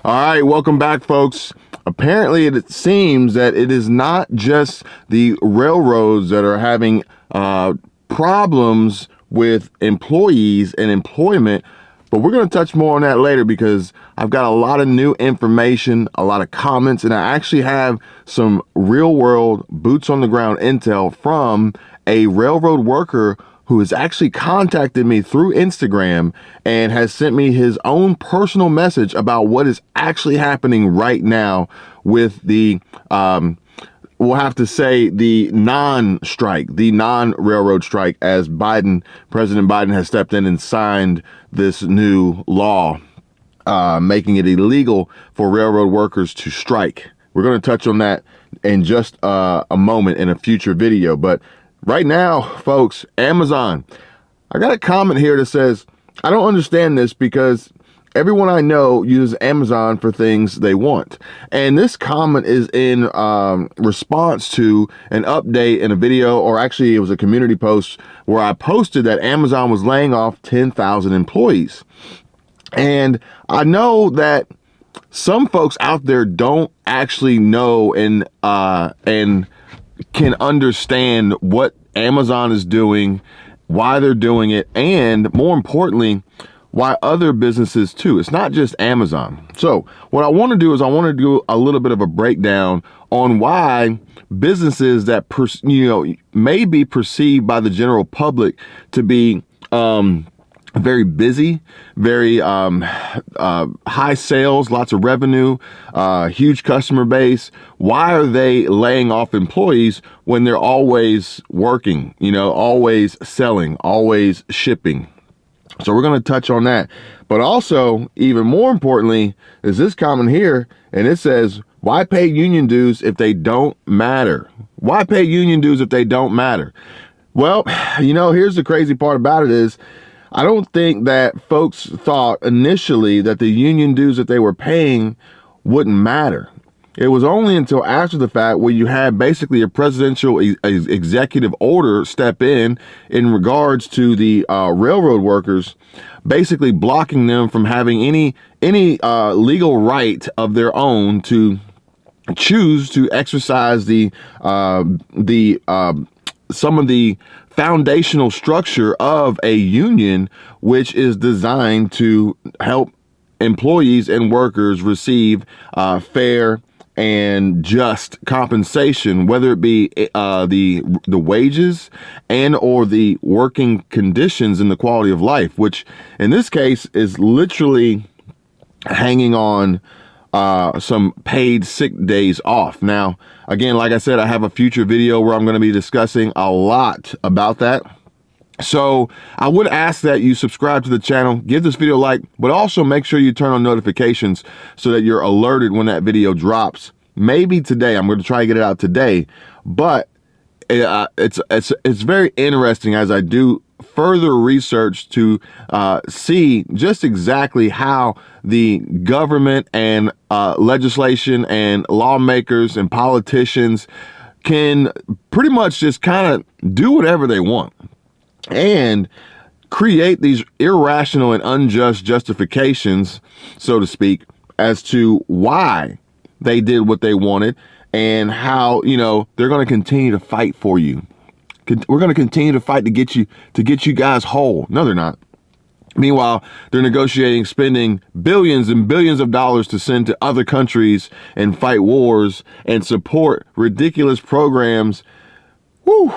All right, welcome back, folks. Apparently, it seems that it is not just the railroads that are having problems with employees and employment, but we're going to touch more on that later because I've got a lot of new information, a lot of comments, and I actually have some real-world boots-on-the-ground intel from a railroad worker who has actually contacted me through Instagram and has sent me his own personal message about what is actually happening right now with the, we'll have to say the non-strike, the non-railroad strike, as President Biden has stepped in and signed this new law, making it illegal for railroad workers to strike. We're going to touch on that in just a moment in a future video, but right now, folks, Amazon. I got a comment here that says, I don't understand this because everyone I know uses Amazon for things they want. And this comment is in response to an update in a video, or actually it was a community post where I posted that Amazon was laying off 10,000 employees. And I know that some folks out there don't actually know and can understand what Amazon is doing, why they're doing it, and more importantly, why other businesses too. It's not just Amazon. So what I want to do is I want to do a little bit of a breakdown on why businesses that may be perceived by the general public to be very busy, very high sales, lots of revenue, huge customer base. Why are they laying off employees when they're always working, always selling, always shipping? So we're going to touch on that. But also, even more importantly, is this comment here, and it says, why pay union dues if they don't matter? Why pay union dues if they don't matter? Well, here's the crazy part about it is, I don't think that folks thought initially that the union dues that they were paying wouldn't matter. It was only until after the fact where you had basically a presidential executive order step in regards to the railroad workers, basically blocking them from having any legal right of their own to choose to exercise some of the foundational structure of a union, which is designed to help employees and workers receive fair and just compensation, whether it be the wages and or the working conditions and the quality of life, which in this case is literally hanging on some paid sick days off. Now, again, like I said, I have a future video where I'm going to be discussing a lot about that. So I would ask that you subscribe to the channel, give this video a like, but also make sure you turn on notifications so that you're alerted when that video drops. Maybe today. I'm going to try to get it out today, but it's very interesting as I do further research to see just exactly how the government and legislation and lawmakers and politicians can pretty much just kind of do whatever they want and create these irrational and unjust justifications, so to speak, as to why they did what they wanted and how, they're going to continue to fight for you. We're going to continue to fight to get you guys whole. No, they're not. Meanwhile, they're negotiating spending billions and billions of dollars to send to other countries and fight wars and support ridiculous programs. Woo,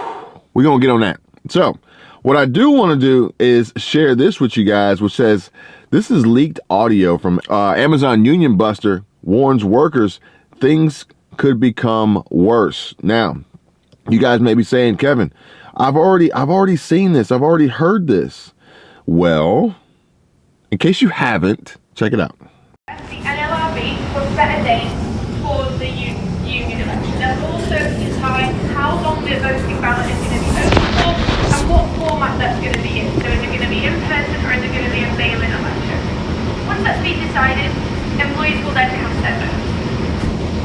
we're going to get on that. So what I do want to do is share this with you guys, which says, this is leaked audio from Amazon Union Buster warns workers things could become worse. Now, you guys may be saying, Kevin, I've already seen this. I've already heard this. Well, in case you haven't, check it out. The NLRB will set a date for the union election. They'll also decide how long the voting ballot is going to be open for and what format that's going to be in. So is it going to be in person or is it going to be a mail-in election? Once that's been decided, employees will then cast their votes.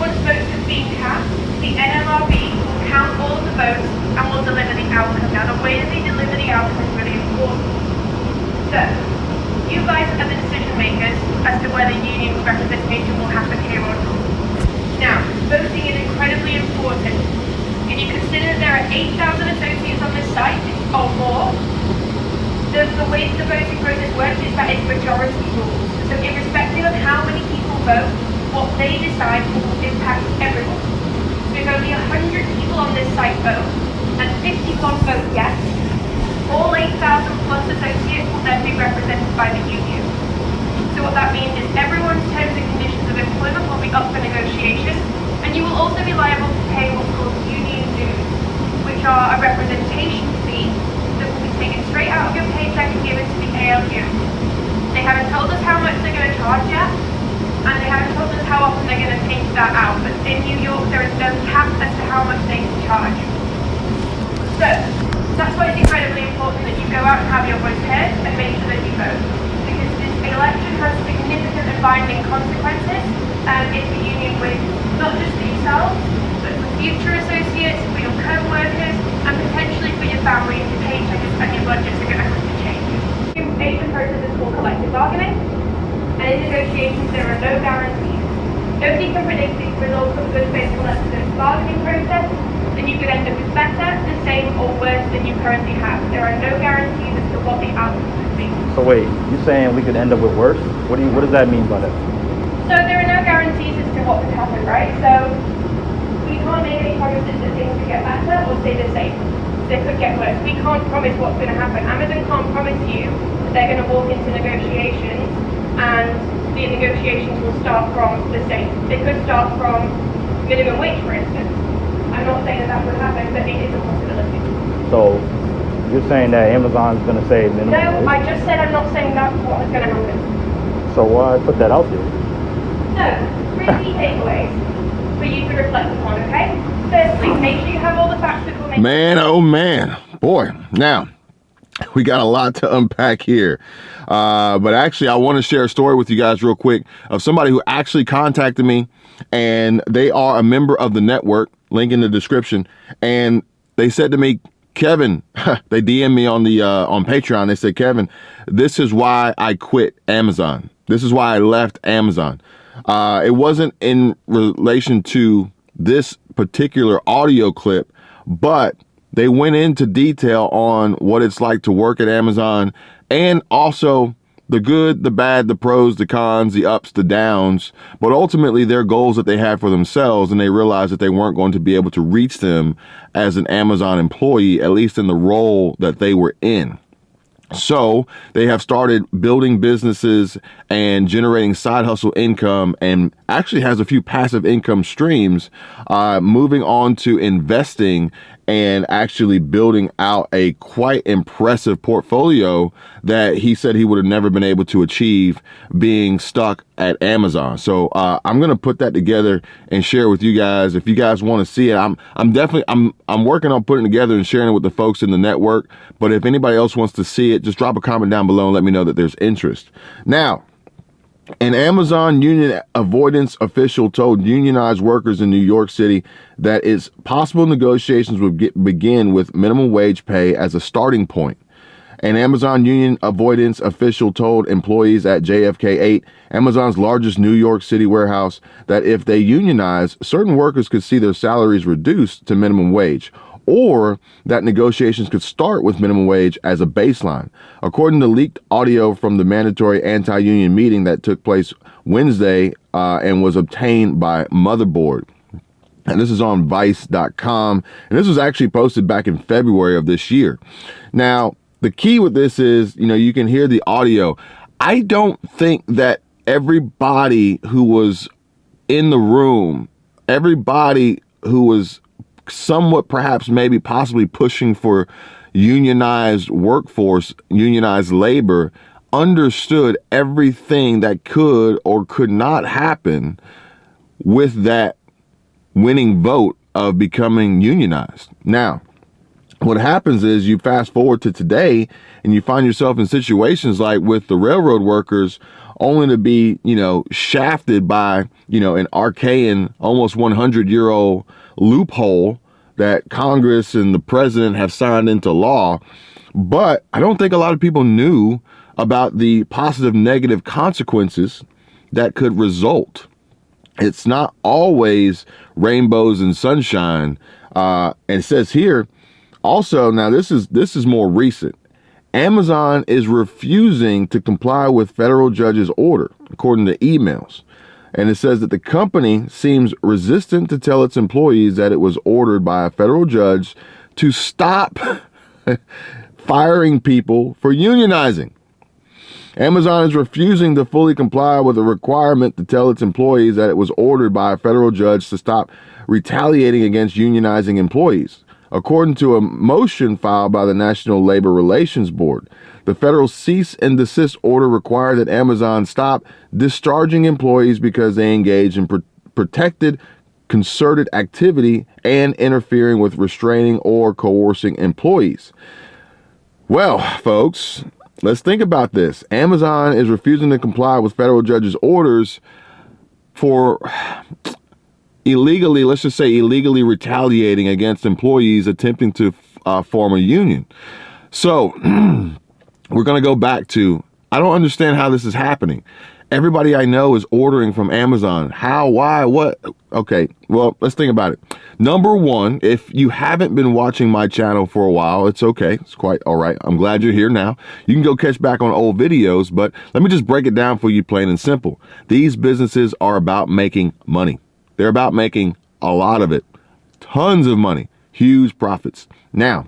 Once votes have been cast, the NLRB will count all of the votes and will deliver the outcome. Now, the way that they deliver the outcome is really important. So, you guys are the decision makers as to whether union representation will 8,000 associates on this site or more, the way the voting process works is that it's majority rules. So irrespective of how many people vote, what they decide will impact everyone. So if only 100 people on this site vote, and 51 vote yes, all 8,000 plus associates will then be represented by the union. So what that means is everyone's terms and conditions of employment will be up for negotiation, and you will also be liable to pay what's called union dues, which are a representation fee that will be taken straight out of your paycheck and given to the ALU. They haven't told us how much they're going to charge yet, and they haven't told us how often they're going to take that out, but in New York there is no cap as to how much they can charge. So, that's why it's incredibly important that you go out and have your voice heard and make sure that you vote. Because this election has significant and binding consequences if the union wins, not just for yourselves, but for future associates, for your co-workers, and potentially for your family if your paychecks and your budgets are going to have to change. The process is called collective bargaining, and in negotiations there are no guarantees. Nobody can predict the results of a good faith collective bargaining process, and you could end up with better, the same, or worse than you currently have. There are no guarantees as to what the outcome could be. So wait, you're saying we could end up with worse? What does that mean by that? So there are no guarantees as to what could happen, right? So we can't make any promises that things could get better or stay the same. They could get worse. We can't promise what's going to happen. Amazon can't promise you that they're going to walk into negotiations and the negotiations will start from the same. They could start from minimum wage, for instance. I'm not saying that would happen, but it is a possibility. So you're saying that Amazon's going to say minimum wage? No, I just said I'm not saying that's what is going to happen. So why put that out there? So, 3 key takeaways for you to reflect upon, okay? Firstly, make sure you have all the facts that will make... Man, oh man, boy. Now, we got a lot to unpack here. But actually, I want to share a story with you guys real quick of somebody who actually contacted me, and they are a member of the network, link in the description. And they said to me, Kevin, they DM'd me on the on Patreon. They said, Kevin, this is why I quit Amazon. This is why I left Amazon. It wasn't in relation to this particular audio clip, but they went into detail on what it's like to work at Amazon, and also the good, the bad, the pros, the cons, the ups, the downs, but ultimately their goals that they had for themselves, and they realized that they weren't going to be able to reach them as an Amazon employee, at least in the role that they were in. So they have started building businesses and generating side hustle income, and actually has a few passive income streams, moving on to investing and actually building out a quite impressive portfolio that he said he would have never been able to achieve being stuck at Amazon. So I'm going to put that together and share with you guys. If you guys want to see it, I'm working on putting it together and sharing it with the folks in the network. But if anybody else wants to see it, just drop a comment down below and let me know that there's interest. Now, an Amazon union avoidance official told unionized workers in New York City that it's possible negotiations would begin with minimum wage pay as a starting point. An Amazon union avoidance official told employees at JFK 8, Amazon's largest New York City warehouse, that if they unionize, certain workers could see their salaries reduced to minimum wage, or that negotiations could start with minimum wage as a baseline. According to leaked audio from the mandatory anti-union meeting that took place Wednesday and was obtained by Motherboard. And this is on vice.com. And this was actually posted back in February of this year. Now, the key with this is, you can hear the audio. I don't think that everybody who was in the room, everybody who was somewhat perhaps maybe possibly pushing for unionized workforce, unionized labor, understood everything that could or could not happen with that winning vote of becoming unionized. Now, what happens is you fast forward to today and you find yourself in situations like with the railroad workers, only to be, shafted by, an arcane, almost 100-year-old loophole that Congress and the president have signed into law. But I don't think a lot of people knew about the positive, negative consequences that could result. It's not always rainbows and sunshine. And it says here, Also, now this is more recent. Amazon is refusing to comply with federal judge's order, according to emails. And it says that the company seems resistant to tell its employees that it was ordered by a federal judge to stop firing people for unionizing. Amazon is refusing to fully comply with a requirement to tell its employees that it was ordered by a federal judge to stop retaliating against unionizing employees. According to a motion filed by the National Labor Relations Board, the federal cease and desist order required that Amazon stop discharging employees because they engage in protected concerted activity and interfering with restraining or coercing employees. Well, folks, let's think about this. Amazon is refusing to comply with federal judges' orders for illegally, let's just say illegally retaliating against employees attempting to form a union. So we're going to go back to, I don't understand how this is happening. Everybody I know is ordering from Amazon. How, why, what? Okay, well, let's think about it. Number one, if you haven't been watching my channel for a while, it's okay. It's quite all right. I'm glad you're here now. You can go catch back on old videos, but let me just break it down for you plain and simple. These businesses are about making money. They're about making a lot of it. Tons of money. Huge profits. Now,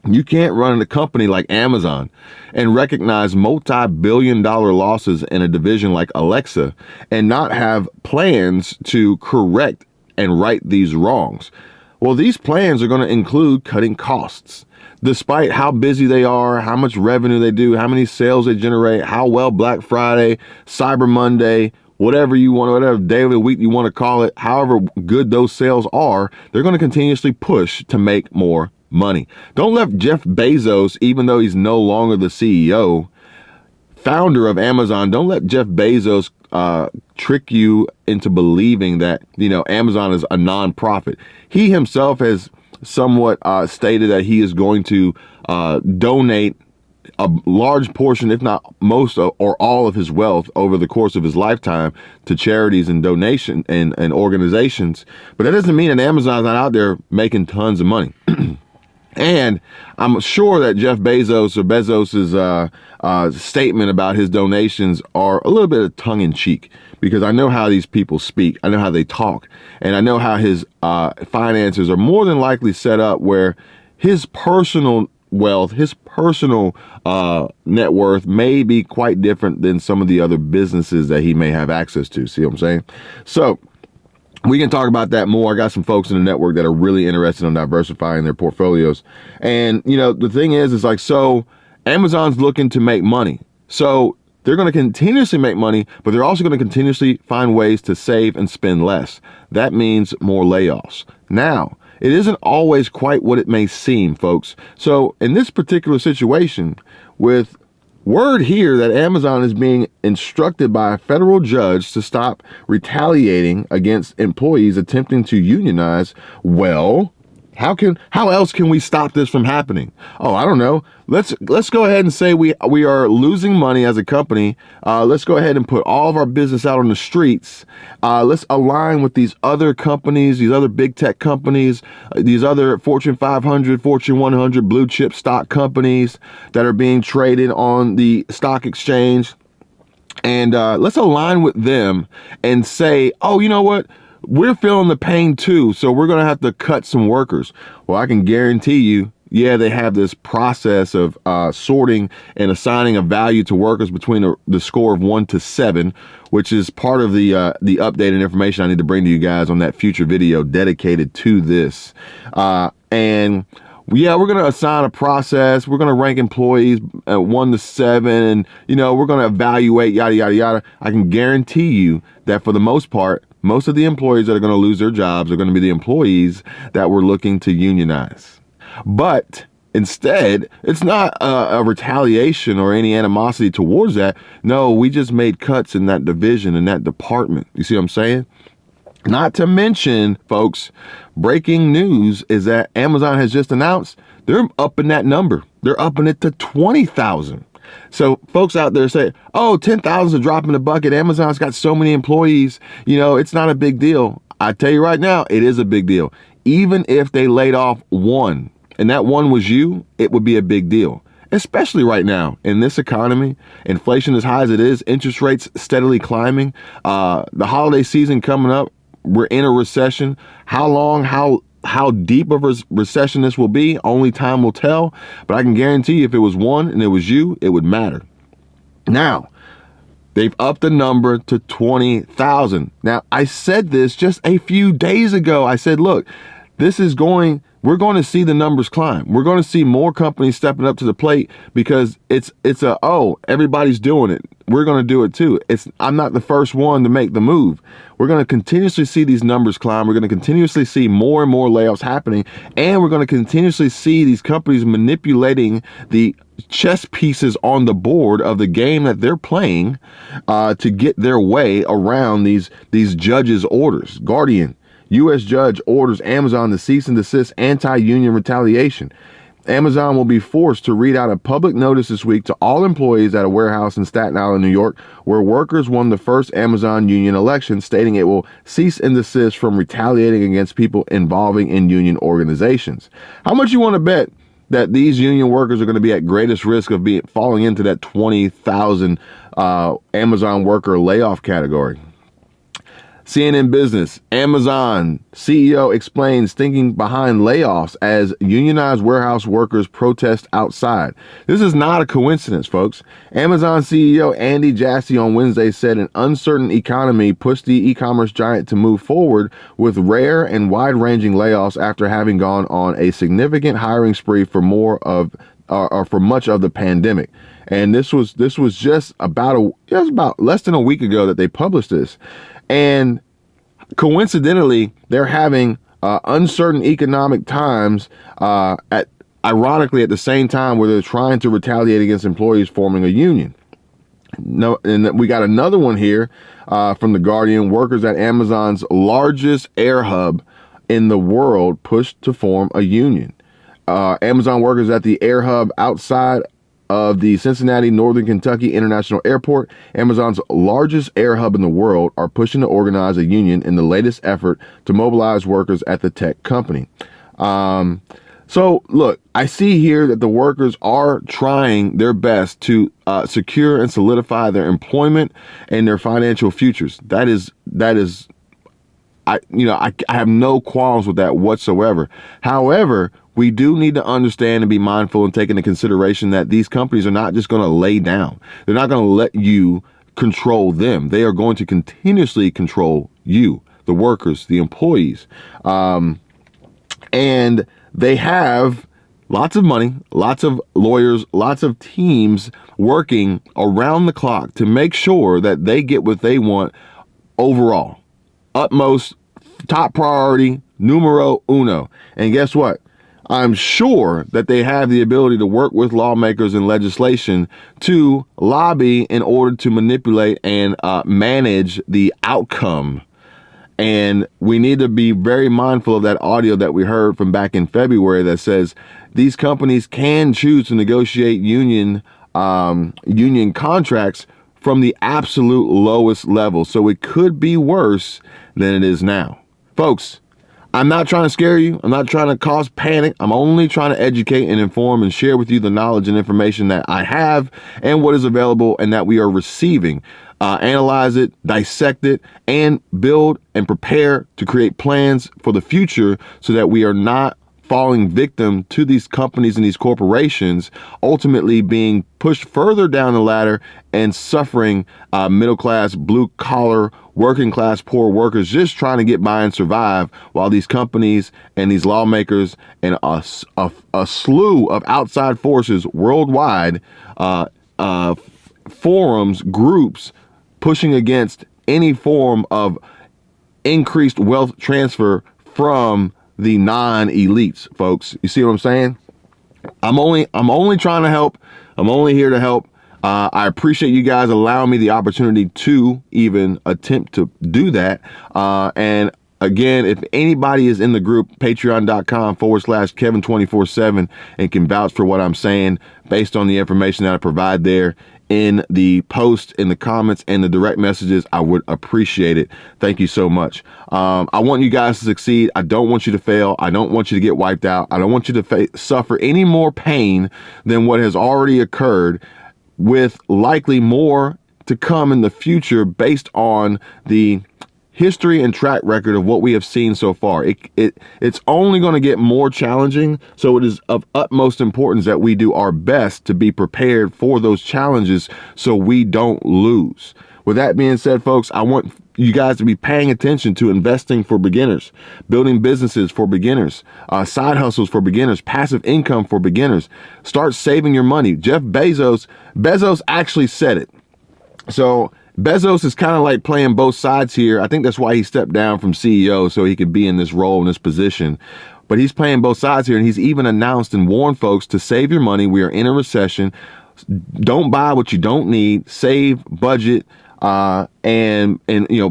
you can't run a company like Amazon and recognize multi-billion-dollar losses in a division like Alexa and not have plans to correct and right these wrongs. Well, these plans are going to include cutting costs. Despite how busy they are, how much revenue they do, how many sales they generate, how well Black Friday, Cyber Monday, whatever you want, whatever day of the week you want to call it, however good those sales are, they're going to continuously push to make more money. Don't let Jeff Bezos, even though he's no longer the CEO, founder of Amazon, don't let Jeff Bezos trick you into believing that, Amazon is a nonprofit. He himself has somewhat stated that he is going to donate a large portion, if not most or all of his wealth over the course of his lifetime to charities and donation and organizations. But that doesn't mean that Amazon's not out there making tons of money. And I'm sure that Jeff Bezos or Bezos's statement about his donations are a little bit of tongue in cheek, because I know how these people speak. I know how they talk, and I know how his finances are more than likely set up where his personal wealth, his personal net worth may be quite different than some of the other businesses that he may have access to. See what I'm saying? So we can talk about that more. I got some folks in the network that are really interested in diversifying their portfolios. And, the thing is like, so Amazon's looking to make money. So they're going to continuously make money, but they're also going to continuously find ways to save and spend less. That means more layoffs. Now, it isn't always quite what it may seem, folks. So in this particular situation, with word here that Amazon is being instructed by a federal judge to stop retaliating against employees attempting to unionize, well, how else can we stop this from happening? Oh, I don't know. Let's go ahead and say we are losing money as a company. Let's go ahead and put all of our business out on the streets. Let's align with these other companies, these other big tech companies, these other Fortune 500, Fortune 100 blue chip stock companies that are being traded on the stock exchange. And let's align with them and say, oh, you know what? We're feeling the pain too, so we're going to have to cut some workers. Well, I can guarantee you, yeah, they have this process of sorting and assigning a value to workers between the score of 1 to 7, which is part of the updated information I need to bring to you guys on that future video dedicated to this. And yeah, we're going to assign a process. We're going to rank employees at 1 to 7, and we're going to evaluate yada yada yada. I can guarantee you that for the most part, most of the employees that are going to lose their jobs are going to be the employees that were looking to unionize. But instead, it's not a retaliation or any animosity towards that. No, we just made cuts in that division, in that department. You see what I'm saying? Not to mention, folks, breaking news is that Amazon has just announced they're upping that number. They're upping it to 20,000. So folks out there say, oh, 10,000 is a drop in the bucket. Amazon's got so many employees, it's not a big deal. I tell you right now, it is a big deal. Even if they laid off one, and that one was you, it would be a big deal. Especially right now in this economy, inflation as high as it is, interest rates steadily climbing, the holiday season coming up, we're in a recession. How long, how deep of a recession this will be, only time will tell. But I can guarantee you if it was one and it was you, it would matter. Now, they've upped the number to 20,000. Now, I said this just a few days ago. I said, look, we're going to see the numbers climb. We're going to see more companies stepping up to the plate because everybody's doing it. We're going to do it too. I'm not the first one to make the move. We're going to continuously see these numbers climb. We're going to continuously see more and more layoffs happening. And we're going to continuously see these companies manipulating the chess pieces on the board of the game that they're playing to get their way around these judges' orders. Guardian. U.S. judge orders Amazon to cease and desist anti-union retaliation. Amazon will be forced to read out a public notice this week to all employees at a warehouse in Staten Island, New York, where workers won the first Amazon union election, stating it will cease and desist from retaliating against people involving in union organizations. How much you want to bet that these union workers are going to be at greatest risk of falling into that 20,000 Amazon worker layoff category? CNN Business, Amazon CEO explains thinking behind layoffs as unionized warehouse workers protest outside. This is not a coincidence, folks. Amazon CEO Andy Jassy on Wednesday said an uncertain economy pushed the e-commerce giant to move forward with rare and wide-ranging layoffs after having gone on a significant hiring spree for much of the pandemic. And this was just about less than a week ago that they published this. And coincidentally, they're having uncertain economic times ironically at the same time where they're trying to retaliate against employees forming a union. No, and we got another one here from the Guardian. Workers at Amazon's largest air hub in the world pushed to form a union. Amazon workers at the air hub outside of the Cincinnati, Northern Kentucky International Airport, Amazon's largest air hub in the world, are pushing to organize a union in the latest effort to mobilize workers at the tech company. So look, I see here that the workers are trying their best to secure and solidify their employment and their financial futures. That is, I have no qualms with that whatsoever. However, we do need to understand and be mindful and take into consideration that these companies are not just going to lay down. They're not going to let you control them. They are going to continuously control you, the workers, the employees. And they have lots of money, lots of lawyers, lots of teams working around the clock to make sure that they get what they want overall. Utmost, top priority, numero uno. And guess what? I'm sure that they have the ability to work with lawmakers and legislation to lobby in order to manipulate and manage the outcome. And we need to be very mindful of that audio that we heard from back in February that says these companies can choose to negotiate union contracts from the absolute lowest level. So it could be worse than it is now. Folks, I'm not trying to scare you. I'm not trying to cause panic. I'm only trying to educate and inform and share with you the knowledge and information that I have and what is available and that we are receiving. Analyze it, dissect it, and build and prepare to create plans for the future so that we are not falling victim to these companies and these corporations, ultimately being pushed further down the ladder and suffering middle class, blue collar, working class, poor workers just trying to get by and survive, while these companies and these lawmakers and a slew of outside forces worldwide, forums, groups pushing against any form of increased wealth transfer from the non-elites, folks. You see what I'm saying? I'm only trying to help. I'm only here to help. I appreciate you guys allowing me the opportunity to even attempt to do that. And again, if anybody is in the group, patreon.com/Kevin247 and can vouch for what I'm saying based on the information that I provide there, in the post, in the comments, and the direct messages. I would appreciate it. Thank you so much. I want you guys to succeed. I don't want you to fail. I don't want you to get wiped out. I don't want you to suffer any more pain than what has already occurred, with likely more to come in the future based on the history and track record of what we have seen so far. It's only going to get more challenging, so it is of utmost importance that we do our best to be prepared for those challenges so we don't lose. With that being said, folks, I want you guys to be paying attention to investing for beginners, building businesses for beginners, side hustles for beginners, passive income for beginners. Start saving your money. Jeff Bezos actually said it. So Bezos is kind of like playing both sides here. I think that's why he stepped down from CEO, so he could be in this role, in this position. But he's playing both sides here, and he's even announced and warned folks to save your money. We are in a recession. Don't buy what you don't need. Save, budget, and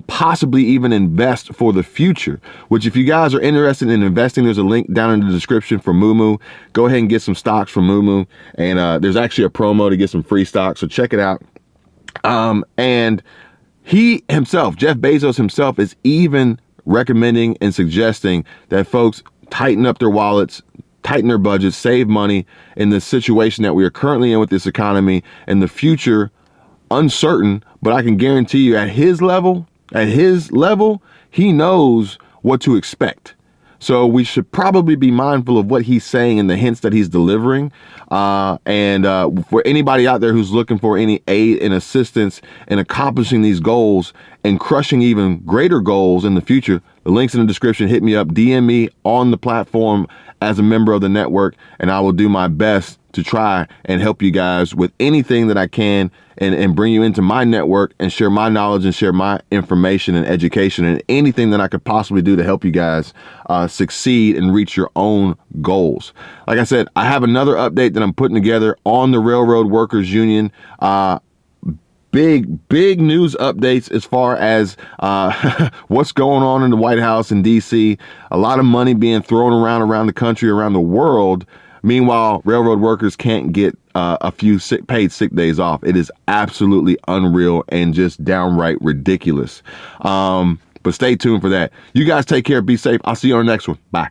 possibly even invest for the future. Which, if you guys are interested in investing, there's a link down in the description for Moomoo. Go ahead and get some stocks from Moomoo, and there's actually a promo to get some free stocks, so check it out. And he himself, Jeff Bezos himself, is even recommending and suggesting that folks tighten up their wallets, tighten their budgets, save money in the situation that we are currently in with this economy, and the future uncertain. But I can guarantee you, at his level, he knows what to expect. So we should probably be mindful of what he's saying and the hints that he's delivering. And for anybody out there who's looking for any aid and assistance in accomplishing these goals and crushing even greater goals in the future, the link's in the description. Hit me up, DM me on the platform as a member of the network, and I will do my best to try and help you guys with anything that I can, and bring you into my network and share my knowledge and share my information and education and anything that I could possibly do to help you guys succeed and reach your own goals. Like I said, I have another update that I'm putting together on the Railroad Workers Union. Big news updates as far as what's going on in the White House in DC. A lot of money being thrown around the country, around the world. Meanwhile, railroad workers can't get a few paid sick days off. It is absolutely unreal and just downright ridiculous. But stay tuned for that. You guys take care. Be safe. I'll see you on the next one. Bye.